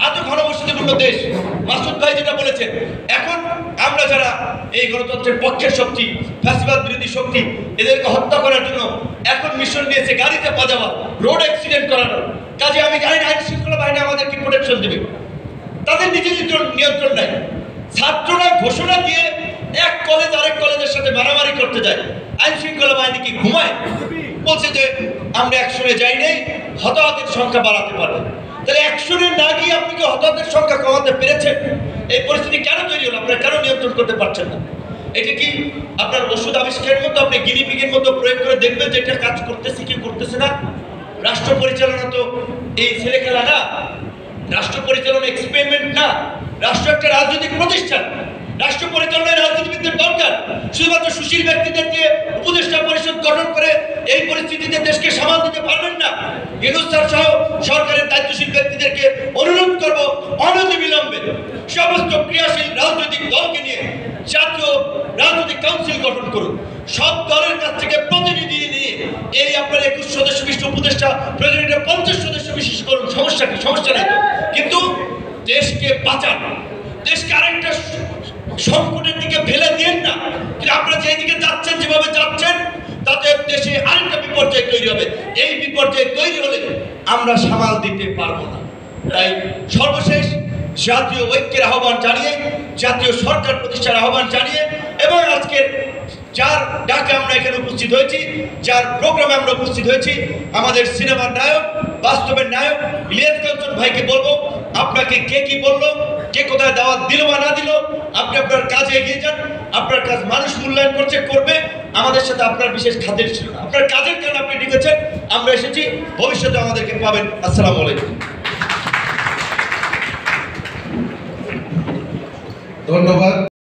এত ঘনবসতিপূর্ণ দেশ। মাসুদ ভাই যেটা বলেছেন, এখন আমরা যারা এই গণতন্ত্রের পক্ষের শক্তি, ফ্যাসিবাদ বিরোধী শক্তি, এদেরকে হত্যা করার জন্য এখন মিশন নিয়েছে গাড়িতে পাজাবা, রোড অ্যাক্সিডেন্ট করানোর কাজে। আমি জানি না আইন শৃঙ্খলা বাহিনী আমাদেরকে প্রোটেকশন দেবে, তাদের নিজের নিয়ন্ত্রণ নাই। ছাত্ররা ঘোষণা দিয়ে এক কলেজ আরেক কলেজের সাথে মারামারি করতে যায়, আইন শৃঙ্খলা বাহিনী কি ঘুমায়? বলছে যে আমরা অ্যাকশনে যাই নাই, হতাহতের সংখ্যা বাড়াতে পারবে। তাহলে অ্যাকশনে না গিয়ে আপনি কি হতাহতের সংখ্যা কমাতে পেরেছেন? এই পরিস্থিতি কেন তৈরি হলো? আপনারা কেন নিয়ন্ত্রণ করতে পারছেন না? এটা কি আপনার ওষুধ আবিষ্কারের মতো আপনি গিনিপিগের মতো প্রয়োগ করে দেখবেন যে এটা কাজ করতেছে কি করতেছে না? রাষ্ট্র পরিচালনা তো এই ছেলে খেলা না, রাষ্ট্র পরিচালনা এক্সপেরিমেন্ট না, রাষ্ট্র একটা রাজনৈতিক প্রতিষ্ঠান। রাষ্ট্র পরিচালনায় রাজনীতিবিদদের দরকার। শুধুমাত্র সুশীল ব্যক্তিদের দিয়ে উপদেষ্টা পরিষদ গঠন করে এই পরিস্থিতিতে দেশকে সামাল দিতে পারবেন না। ইউনূস স্যার সহ সরকারের দায়িত্বশীল ব্যক্তিদেরকে অনুরোধ করব, অনতিবিলম্বে সমস্ত ক্রিয়াশীল রাজনৈতিক দলকে নিয়ে জাতীয় রাজনৈতিক কাউন্সিল গঠন করুন। সব দলের কাছ থেকে প্রতিনিধি নিয়ে এই আপনার 21 সদস্য বিশিষ্ট উপদেষ্টা প্রয়োজনে 50 সদস্য বিশিষ্ট করুন। সমস্যা কি? সমস্যা নেই, কিন্তু দেশকে বাঁচান, দেশকে আরেকটা সংকটের দিকে ফেলে দিন না। কিন্তু আপনারা যেদিকে যাচ্ছেন, যেভাবে যাচ্ছেন, তাতে দেশে আরেকটা বিপর্যয় তৈরি হবে। এই বিপর্যয় তৈরি হলে আমরা সামাল দিতে পারবো না। তাই সর্বশেষ জাতীয় ঐক্যের আহ্বান জানিয়ে, জাতীয় সরকার প্রতিষ্ঠার আহ্বান জানিয়ে, এবং আজকের যার ডাকে আমরা এখানে উপস্থিত হয়েছি, যার প্রোগ্রামে আমরা উপস্থিত হয়েছি, আমাদের সিনেমার নায়ক, বাস্তবের নায়ক ইলিয়াস কাঞ্চন ভাইকে বলবো, আপনাকে কে কি বললো, কে কোথায় দাওয়াত দিল বা না দিল, আপনি আপনার কাজে এগিয়ে যান। আপনার কাজ মানুষ মূল্যায়ন করছে, করবে। আমাদের সাথে আপনার বিশেষ খাতির ছিল না, আপনার কাজের কারণে আপনি ডেকেছেন, আমরা এসেছি, ভবিষ্যতে আমাদেরকে পাবেন। আসসালামু আলাইকুম। ধন্যবাদ।